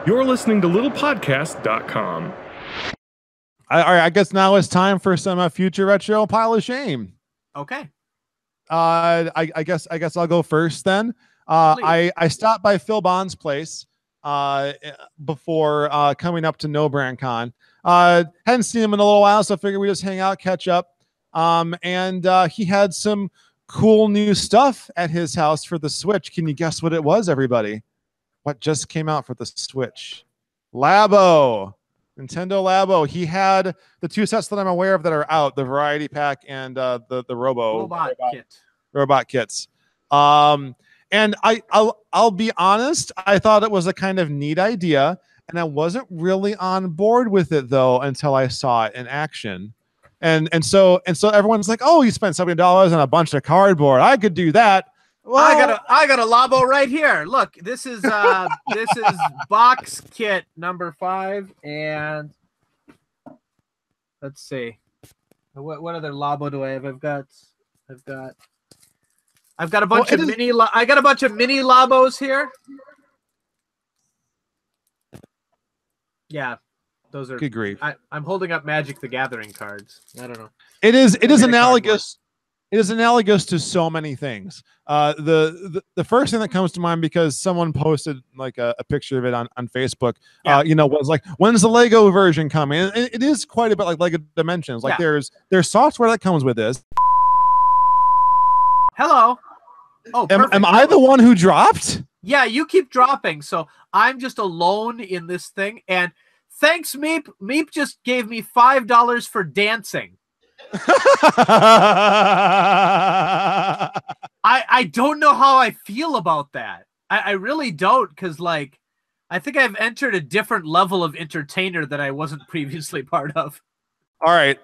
You're listening to littlepodcast.com. All right, I guess now it's time for some future retro pile of shame. Okay. I guess I'll go first then. I stopped by Phil Bond's place before coming up to No Brand Con. Hadn't seen him in a little while, so I figured we just hang out, catch up. And he had some cool new stuff at his house for the Switch. Can you guess what it was, everybody? What just came out for the Switch? Labo. Nintendo Labo. He had the two sets that I'm aware of that are out, the Variety Pack and the Robot kits. And I'll be honest, I thought it was a kind of neat idea, and I wasn't really on board with it though until I saw it in action. And so everyone's like, "Oh, you spent $70 on a bunch of cardboard. I could do that." Well, I got a Labo right here. Look, this is box kit number 5, and let's see, what other Labo do I have? I've got a bunch of mini. I got a bunch of mini Labos here. Yeah, those are. Good grief. I'm holding up Magic the Gathering cards. I don't know. It is analogous. It is analogous to so many things. The first thing that comes to mind, because someone posted like a picture of it on Facebook, was like, when's the Lego version coming? And it is quite a bit like Lego Dimensions. Like there's software that comes with this. Hello. Oh, am I the one who dropped? Yeah, you keep dropping. So I'm just alone in this thing. And thanks, Meep. Meep just gave me $5 for dancing. I don't know how I feel about that. I really don't, because like I think I've entered a different level of entertainer that I wasn't previously part of. All right.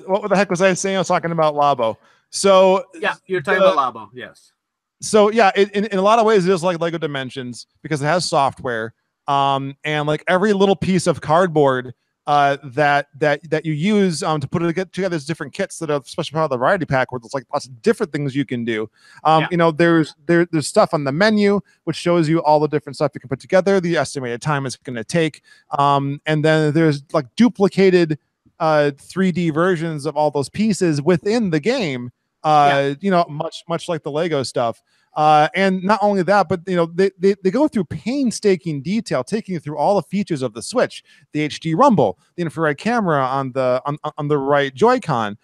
What the heck was I saying? I was talking about Labo. So yeah, you're talking about Labo, yes. So yeah, in a lot of ways it is like Lego Dimensions because it has software. And like every little piece of cardboard that you use to put it together as different kits that are special part of the Variety Pack, where there's like lots of different things you can do. There's stuff on the menu which shows you all the different stuff you can put together, the estimated time it's going to take, and then there's like duplicated 3D versions of all those pieces within the game. Much like the Lego stuff. And not only that, but they go through painstaking detail, taking you through all the features of the Switch, the HD rumble, the infrared camera on the right Joy-Con,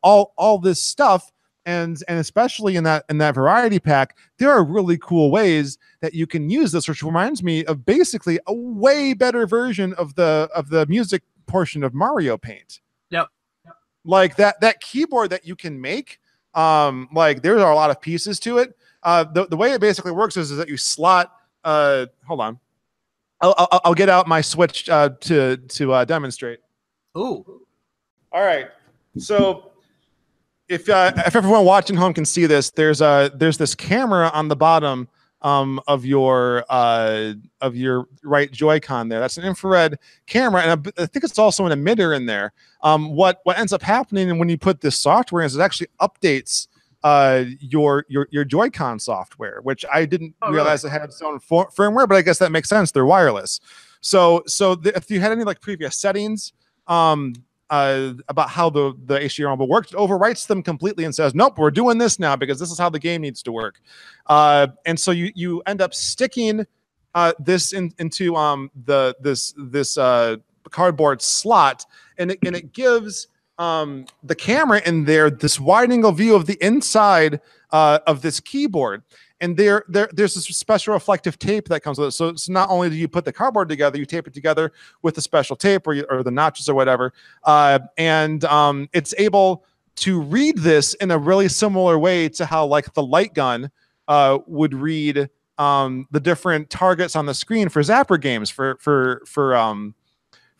all this stuff, and especially in that Variety Pack, there are really cool ways that you can use this, which reminds me of basically a way better version of the music portion of Mario Paint. Yep. Like that keyboard that you can make. Like there are a lot of pieces to it. The way it basically works is that you slot. Hold on, I'll get out my Switch to demonstrate. Ooh. All right. So if everyone watching home can see this, there's this camera on the bottom of your right Joy-Con there. That's an infrared camera, and I think it's also an emitter in there. What ends up happening when you put this software in is it actually updates your Joy-Con software, which I didn't realize it had its own firmware, but I guess that makes sense. They're wireless. So if you had any like previous settings about how the HD rumble works, it overwrites them completely and says, nope, we're doing this now because this is how the game needs to work. And so you end up sticking this into this cardboard slot, and it gives the camera in there this wide angle view of the inside of this keyboard. And there's this special reflective tape that comes with it. So not only do you put the cardboard together, you tape it together with the special tape or the notches or whatever. And it's able to read this in a really similar way to how like the light gun would read the different targets on the screen for Zapper games for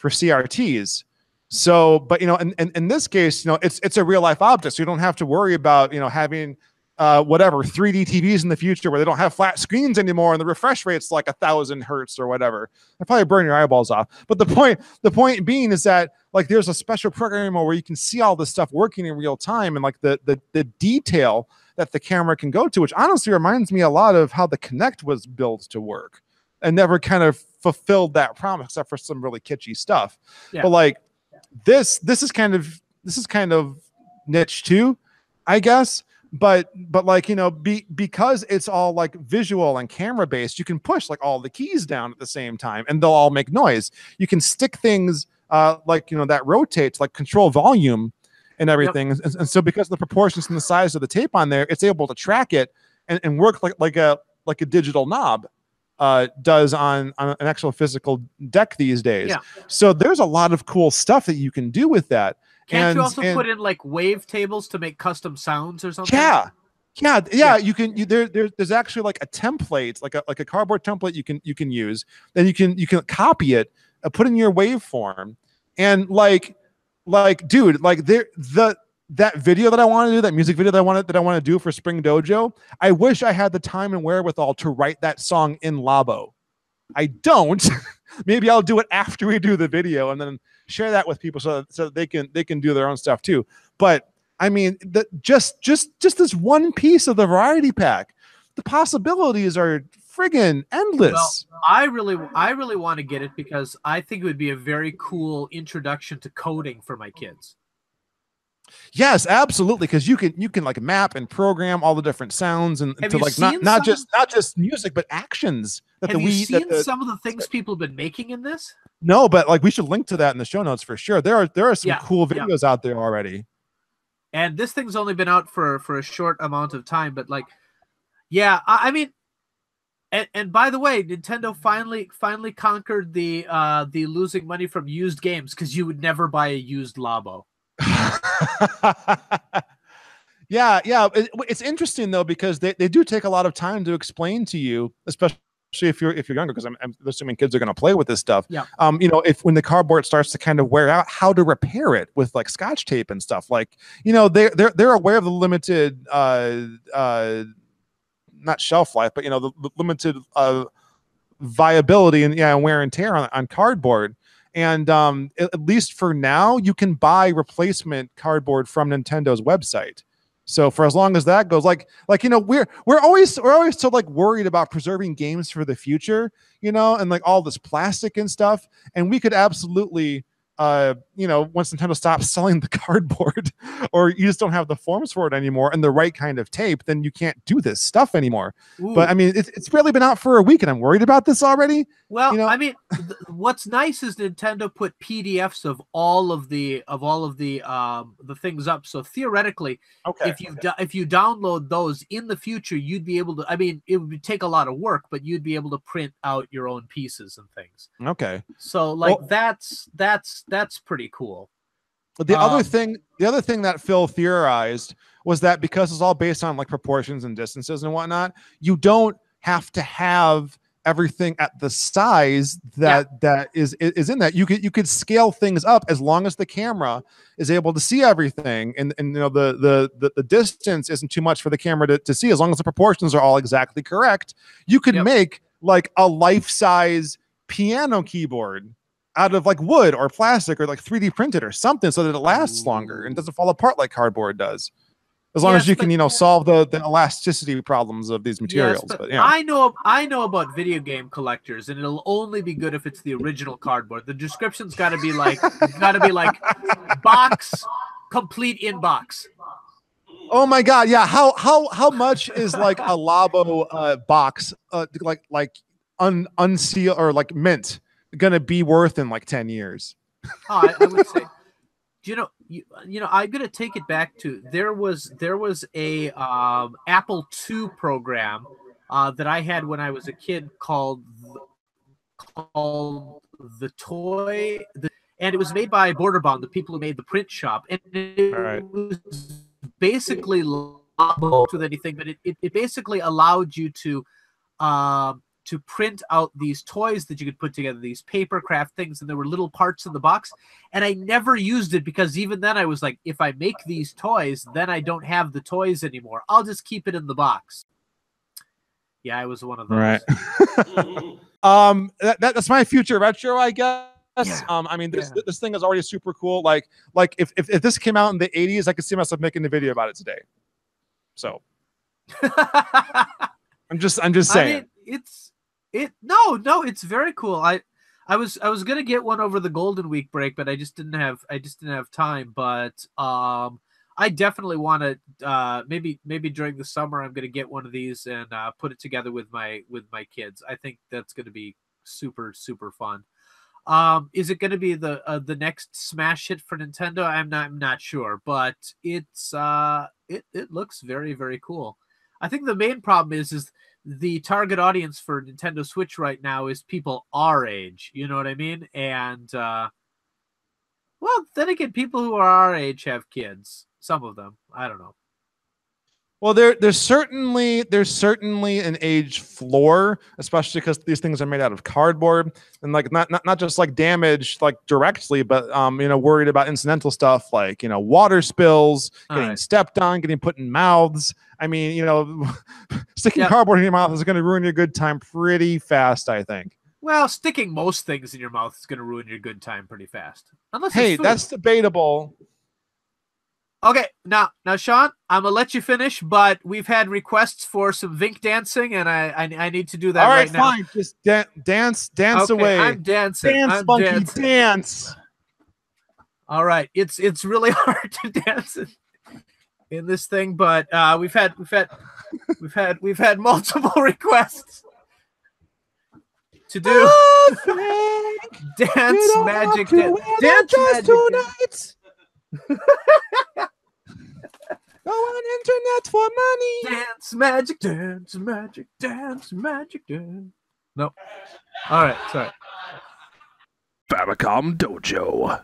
CRTs. So, but in this case, it's a real life object, so you don't have to worry about having whatever 3D TVs in the future where they don't have flat screens anymore and the refresh rate's like 1,000 hertz or whatever. They probably burn your eyeballs off. But the point being is that like there's a special program where you can see all this stuff working in real time, and like the detail that the camera can go to, which honestly reminds me a lot of how the Kinect was built to work. and never kind of fulfilled that promise, except for some really kitschy stuff. Yeah. But like this is kind of niche too, I guess. But like, you know, because it's all like visual and camera based, you can push like all the keys down at the same time and they'll all make noise. You can stick things like, you know, that rotates, like control volume and everything. Yep. And so because of the proportions and the size of the tape on there, it's able to track it and work like a digital knob does on an actual physical deck these days. Yeah. So there's a lot of cool stuff that you can do with that. Can't you also put in like wave tables to make custom sounds or something? Yeah. You can. There's actually like a template, like a cardboard template you can use. Then you can copy it, put in your waveform, and like dude, like that video that I want to do, that music video that I want to do for Spring Dojo. I wish I had the time and wherewithal to write that song in Labo. I don't. Maybe I'll do it after we do the video and then share that with people so they can do their own stuff too. But I mean, just this one piece of the variety pack, the possibilities are friggin' endless. Well, I really want to get it because I think it would be a very cool introduction to coding for my kids. Yes, absolutely, because you can like map and program all the different sounds and to like not just music but actions. Have you seen some of the things people have been making in this? No, but like we should link to that in the show notes for sure. There are some cool videos out there already. And this thing's only been out for a short amount of time, but like, yeah, I mean, and by the way, Nintendo finally conquered the losing money from used games, because you would never buy a used Labo. Yeah. It's interesting though, because they do take a lot of time to explain to you, especially if you're younger, because I'm assuming kids are going to play with this stuff. Yeah. You know, when the cardboard starts to kind of wear out, how to repair it with like Scotch tape and stuff. Like, you know, they're aware of the limited not shelf life, but you know, the limited viability and wear and tear on cardboard. And at least for now, you can buy replacement cardboard from Nintendo's website. So for as long as that goes, like you know, we're always so like worried about preserving games for the future, you know, and like all this plastic and stuff. And we could absolutely, you know, once Nintendo stops selling the cardboard, or you just don't have the forms for it anymore and the right kind of tape, then you can't do this stuff anymore. Ooh. But I mean, it's barely been out for a week, and I'm worried about this already. Well, you know? I mean, what's nice is Nintendo put PDFs of all of the things up. So theoretically, if you download those in the future, you'd be able to. I mean, it would take a lot of work, but you'd be able to print out your own pieces and things. Okay. So like that's pretty cool. The other thing that Phil theorized was that because it's all based on like proportions and distances and whatnot, you don't have to have everything at the size that is in that. You could scale things up as long as the camera is able to see everything, and you know the distance isn't too much for the camera to see, as long as the proportions are all exactly correct. You could make like a life-size piano keyboard out of like wood or plastic, or like 3D printed or something, so that it lasts longer and doesn't fall apart like cardboard does. As long as you can, you know, solve the elasticity problems of these materials. Yes, but yeah. I know about video game collectors, and it'll only be good if it's the original cardboard. The description's got to be like box complete in box. Oh my god, yeah. How much is like a Labo box like unseal or like mint gonna be worth in like 10 years? I would say, you know, I'm gonna take it back to there was a Apple II program that I had when I was a kid called the Toy, and it was made by Borderbound, the people who made the print shop, and it was basically Labo with anything, but it basically allowed you to print out these toys that you could put together, these paper craft things, and there were little parts in the box. And I never used it, because even then I was like, if I make these toys, then I don't have the toys anymore. I'll just keep it in the box. Yeah, I was one of those. Right. That's my future retro, I guess. Yeah. I mean, this thing is already super cool. Like if this came out in the 80s, I could see myself making a video about it today. So I'm just saying. I mean, No, it's very cool. I was gonna get one over the Golden Week break, but I just didn't have time. But I definitely want to maybe during the summer I'm gonna get one of these and put it together with my kids. I think that's gonna be super fun. Is it gonna be the next smash hit for Nintendo? I'm not sure, but it's it looks very cool. I think the main problem is the target audience for Nintendo Switch right now is people our age. You know what I mean? And well, then again, people who are our age have kids. Some of them, I don't know. Well, there's certainly an age floor, especially because these things are made out of cardboard and like not just like damage like directly, but worried about incidental stuff like water spills, getting stepped on, getting put in mouths. I mean, sticking cardboard in your mouth is going to ruin your good time pretty fast, I think. Well, sticking most things in your mouth is going to ruin your good time pretty fast. Unless hey, that's debatable. Okay, now, Sean, I'm gonna let you finish, but we've had requests for some Vinnk dancing, and I need to do that right now. All right, fine. Just dance okay, away. I'm dancing. Dance, monkey, dance. All right, it's really hard to dance in this thing, but we've had multiple requests to do dance magic dance tonight. Go on internet for money. Dance magic, dance magic, dance magic, dance. No. All right, sorry. Famicom Dojo.